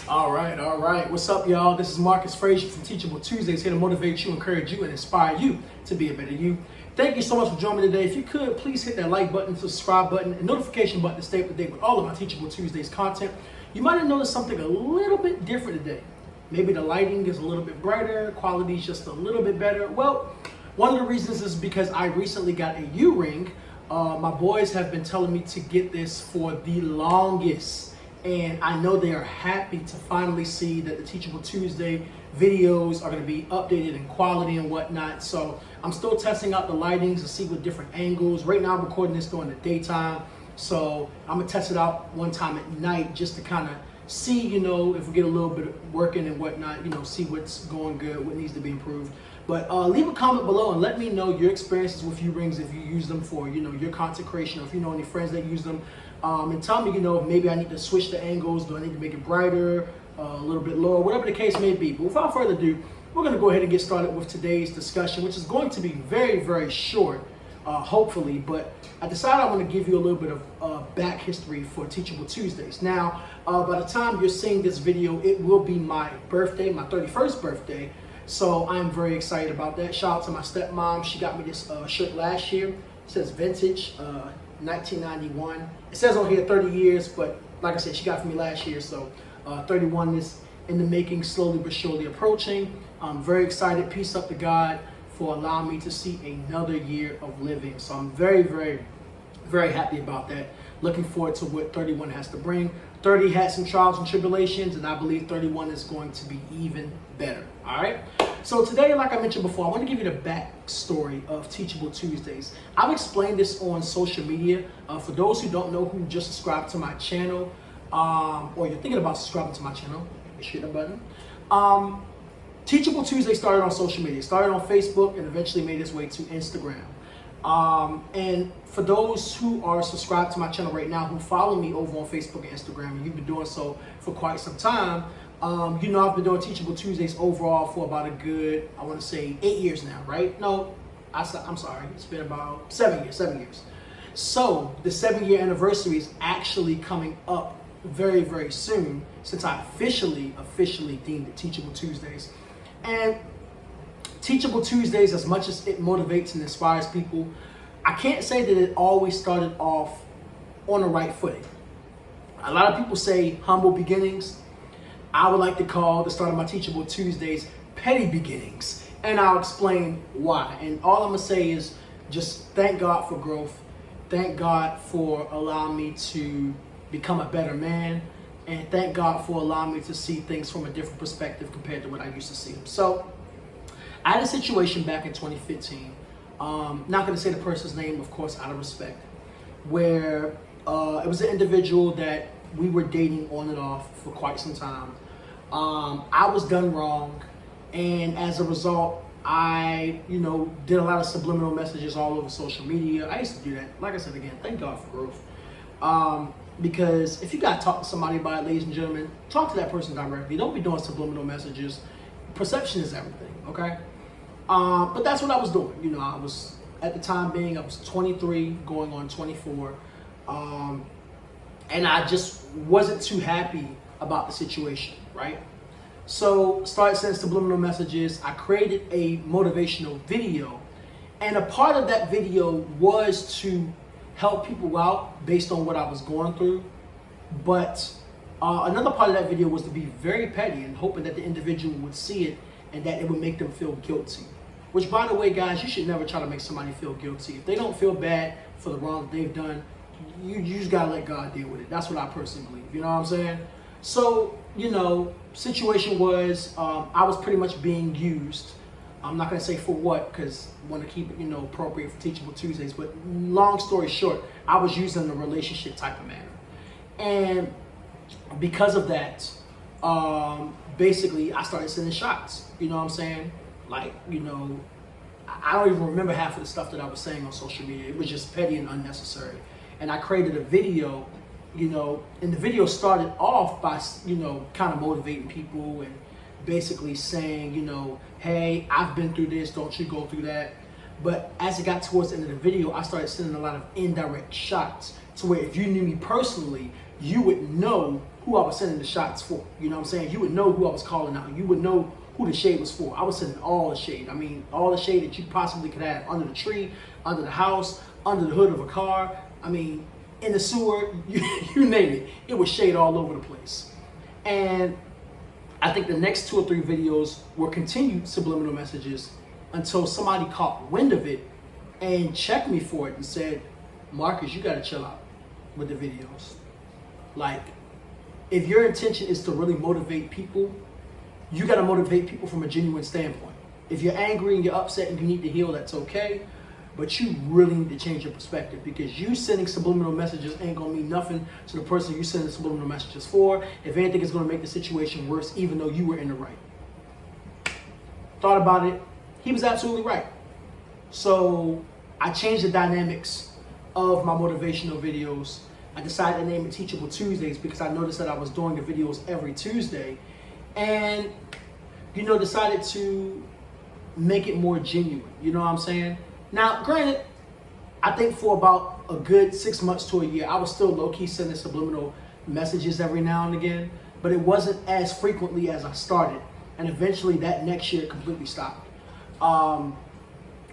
All right. What's up, y'all? This is Marcus Frazier from Teachable Tuesdays, here to motivate you, encourage you, and inspire you to be a better you. Thank you so much for joining me today. If you could, please hit that like button, subscribe button, and notification button to stay up to date with all of my Teachable Tuesdays content. You might have noticed something a little bit different today. Maybe the lighting is a little bit brighter, quality is just a little bit better. Well, one of the reasons is because I recently got a U-ring. My boys have been telling me to get this for the longest. And I know they are happy to finally see that the Teachable Tuesday videos are going to be updated in quality and whatnot. So I'm still testing out the lightings to see what different angles. Right now I'm recording this during the daytime. So I'm going to test it out one time at night just to kind of see, if we get a little bit of working and whatnot, see what's going good, what needs to be improved. But leave a comment below and let me know your experiences with U-rings if you use them for, your content creation, or if you know any friends that use them. And tell me, maybe I need to switch the angles. Do I need to make it brighter, a little bit lower, whatever the case may be. But without further ado, we're going to go ahead and get started with today's discussion, which is going to be very, very short, hopefully. But I decided I want to give you a little bit of back history for Teachable Tuesdays. Now, by the time you're seeing this video, it will be my birthday, my 31st birthday. So I'm very excited about that. Shout out to my stepmom. She got me this shirt last year. It says vintage, 1991. It says on here 30 years, but like I said, she got it for me last year. So 31 is in the making, slowly but surely approaching. I'm very excited. Peace up to God for allowing me to see another year of living. So I'm very, very, very happy about that. Looking forward to what 31 has to bring. 30 had some trials and tribulations, and I believe 31 is going to be even better. All right. So today, like I mentioned before, I want to give you the backstory of Teachable Tuesdays. I've explained this on social media. For those who don't know, who just subscribed to my channel, or you're thinking about subscribing to my channel, hit the button. Teachable Tuesday started on social media. It started on Facebook and eventually made its way to Instagram. And for those who are subscribed to my channel right now, who follow me over on Facebook and Instagram, and you've been doing so for quite some time, I've been doing Teachable Tuesdays overall for about a good, I want to say 8 years now, right? No, I'm sorry. It's been about 7 years. So the 7-year anniversary is actually coming up very, very soon, since I officially deemed it Teachable Tuesdays. And Teachable Tuesdays, as much as it motivates and inspires people, I can't say that it always started off on the right footing. A lot of people say humble beginnings. I would like to call the start of my Teachable Tuesdays petty beginnings, and I'll explain why. And all I'm gonna say is just thank God for growth. Thank God for allowing me to become a better man, and thank God for allowing me to see things from a different perspective compared to what I used to see them. So I had a situation back in 2015, not going to say the person's name, of course, out of respect, where it was an individual that we were dating on and off for quite some time. I was done wrong, and as a result, I, did a lot of subliminal messages all over social media. I used to do that. Like I said, again, thank God for growth. Because if you got to talk to somebody about it, ladies and gentlemen, talk to that person directly. Don't be doing subliminal messages. Perception is everything, okay? But that's what I was doing. I was, at the time being, I was 23, going on 24. And I just wasn't too happy about the situation, right? So started sending subliminal messages. I created a motivational video. And a part of that video was to help people out based on what I was going through. But another part of that video was to be very petty and hoping that the individual would see it and that it would make them feel guilty. Which, by the way, guys, you should never try to make somebody feel guilty. If they don't feel bad for the wrong that they've done, you just gotta let God deal with it. That's what I personally believe. You know what I'm saying? So, situation was I was pretty much being used. I'm not gonna say for what, because I want to keep it, appropriate for Teachable Tuesdays. But long story short, I was used in a relationship type of manner, and because of that, basically, I started sending shots. You know what I'm saying? Like, I don't even remember half of the stuff that I was saying on social media. It was just petty and unnecessary. And I created a video, and the video started off by, kind of motivating people and basically saying, hey, I've been through this, don't you go through that. But as it got towards the end of the video, I started sending a lot of indirect shots to where if you knew me personally, you would know who I was sending the shots for. You know what I'm saying? You would know who I was calling out. You would know who the shade was for. I was sending all the shade. I mean, all the shade that you possibly could have under the tree, under the house, under the hood of a car. I mean, in the sewer, you name it. It was shade all over the place. And I think the next 2 or 3 videos were continued subliminal messages until somebody caught wind of it and checked me for it and said, Marcus, you gotta chill out with the videos. Like, if your intention is to really motivate people, you gotta motivate people from a genuine standpoint. If you're angry and you're upset and you need to heal, that's okay. But you really need to change your perspective, because you sending subliminal messages ain't gonna mean nothing to the person you sending subliminal messages for. If anything, it's gonna make the situation worse, even though you were in the right. Thought about it. He was absolutely right. So I changed the dynamics of my motivational videos. I decided to name it Teachable Tuesdays because I noticed that I was doing the videos every Tuesday, and decided to make it more genuine. You know what I'm saying? Now, granted, I think for about a good 6 months to a year, I was still low-key sending subliminal messages every now and again, but it wasn't as frequently as I started. And eventually that next year it completely stopped.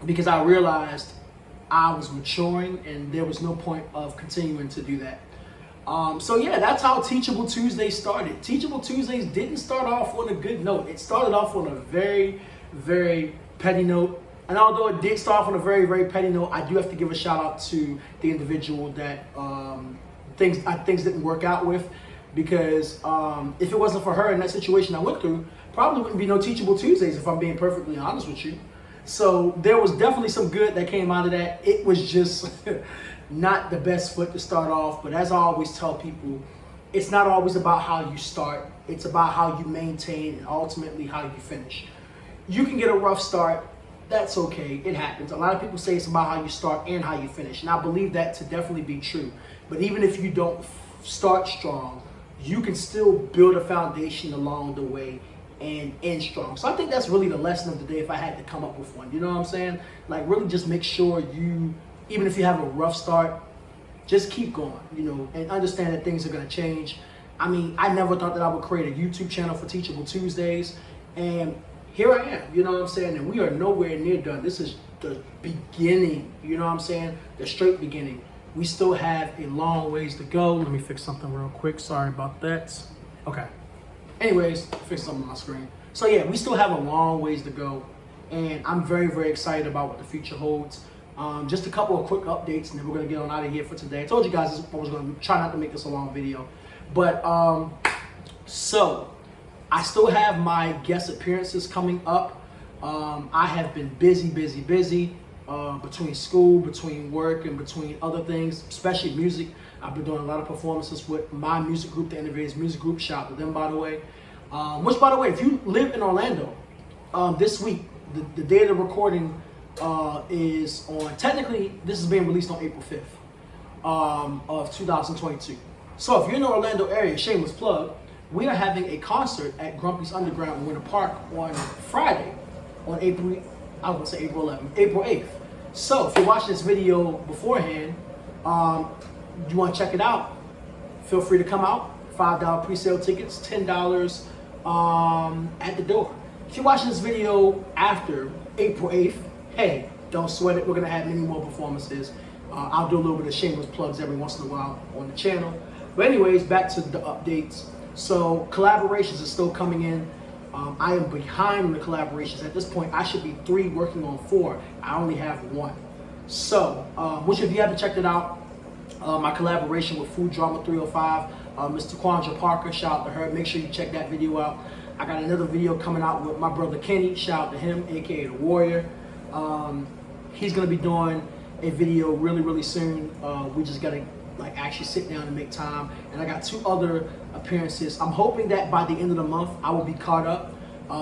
Because I realized I was maturing and there was no point of continuing to do that. So yeah, that's how Teachable Tuesdays started. Teachable Tuesdays didn't start off on a good note. It started off on a very, very petty note. And although it did start off on a very, very petty note, I do have to give a shout out to the individual that things didn't work out with. Because if it wasn't for her in that situation I went through, probably wouldn't be no Teachable Tuesdays, if I'm being perfectly honest with you. So there was definitely some good that came out of that. It was just not the best foot to start off. But as I always tell people, it's not always about how you start. It's about how you maintain and ultimately how you finish. You can get a rough start. That's okay. It happens. A lot of people say it's about how you start and how you finish. And I believe that to definitely be true. But even if you don't start strong, you can still build a foundation along the way and end strong. So I think that's really the lesson of the day if I had to come up with one. You know what I'm saying? Like, really just make sure you, even if you have a rough start, just keep going, and understand that things are going to change. I mean, I never thought that I would create a YouTube channel for Teachable Tuesdays. And here I am, you know what I'm saying? And we are nowhere near done. This is the beginning, you know what I'm saying? The straight beginning. We still have a long ways to go. Let me fix something real quick. Sorry about that. Okay. Anyways, fix something on my screen. So yeah, we still have a long ways to go. And I'm very, very excited about what the future holds. Just a couple of quick updates and then we're going to get on out of here for today. I told you guys I was going to try not to make this a long video. But so I still have my guest appearances coming up. I have been busy. Between school, between work, and between other things, especially music. I've been doing a lot of performances with my music group, the Innovators Music Group. Shout out to them, by the way. Which, by the way, if you live in Orlando, this week, the day of the recording is on, technically, this is being released on April 5th of 2022. So if you're in the Orlando area, shameless plug, we are having a concert at Grumpy's Underground in Winter Park on Friday, on April 8th. So if you're watching this video beforehand, you want to check it out, feel free to come out. $5 pre-sale tickets, $10 at the door. If you're watching this video after April 8th, hey, don't sweat it. We're going to have many more performances. I'll do a little bit of shameless plugs every once in a while on the channel. But anyways, back to the updates. So collaborations are still coming in. I am behind on the collaborations. At this point, I should be 3 working on 4. I only have 1. So, which if you haven't checked it out, my collaboration with Food Drama 305, Mr. Quandra Parker, shout out to her. Make sure you check that video out. I got another video coming out with my brother Kenny, shout out to him, aka The Warrior. He's gonna be doing a video really soon. We just gotta actually sit down and make time. And I got 2 other appearances. I'm hoping that by the end of the month I will be caught up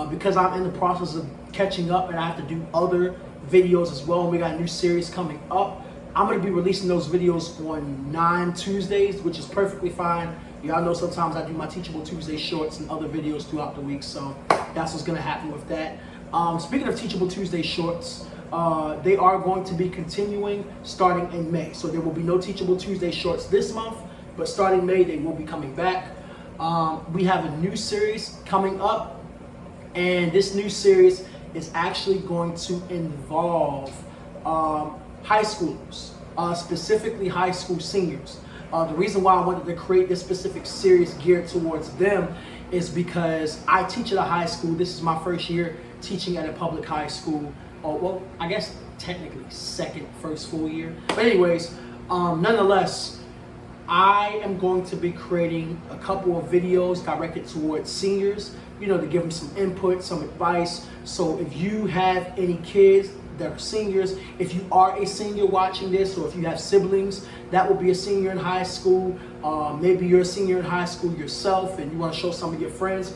because I'm in the process of catching up and I have to do other videos as well. We got a new series coming up. I'm going to be releasing those videos on 9 Tuesdays, which is perfectly fine. Y'all know sometimes I do my Teachable Tuesday shorts and other videos throughout the week, so that's what's going to happen with that. Speaking of Teachable Tuesday shorts, They are going to be continuing starting in May. So there will be no Teachable Tuesday shorts this month, but starting May, they will be coming back. We have a new series coming up, and this new series is actually going to involve high schoolers, specifically high school seniors. The reason why I wanted to create this specific series geared towards them is because I teach at a high school. This is my first year teaching at a public high school. Well, I guess technically first full year. But anyways, nonetheless, I am going to be creating a couple of videos directed towards seniors, to give them some input, some advice. So if you have any kids that are seniors, if you are a senior watching this, or if you have siblings that will be a senior in high school, maybe you're a senior in high school yourself and you want to show some of your friends,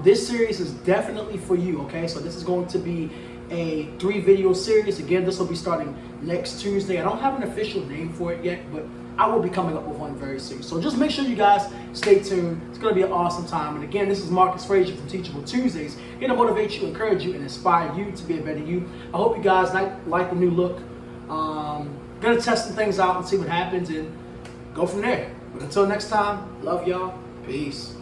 this series is definitely for you, okay? So this is going to be a 3-video series. Again, this will be starting next Tuesday. I don't have an official name for it yet, but I will be coming up with one very soon. So just make sure you guys stay tuned. It's going to be an awesome time. And again, this is Marcus Frazier from Teachable Tuesdays, here to motivate you, encourage you, and inspire you to be a better you. I hope you guys like the new look. Gonna test some things out and see what happens and go from there. But until next time, love y'all. Peace.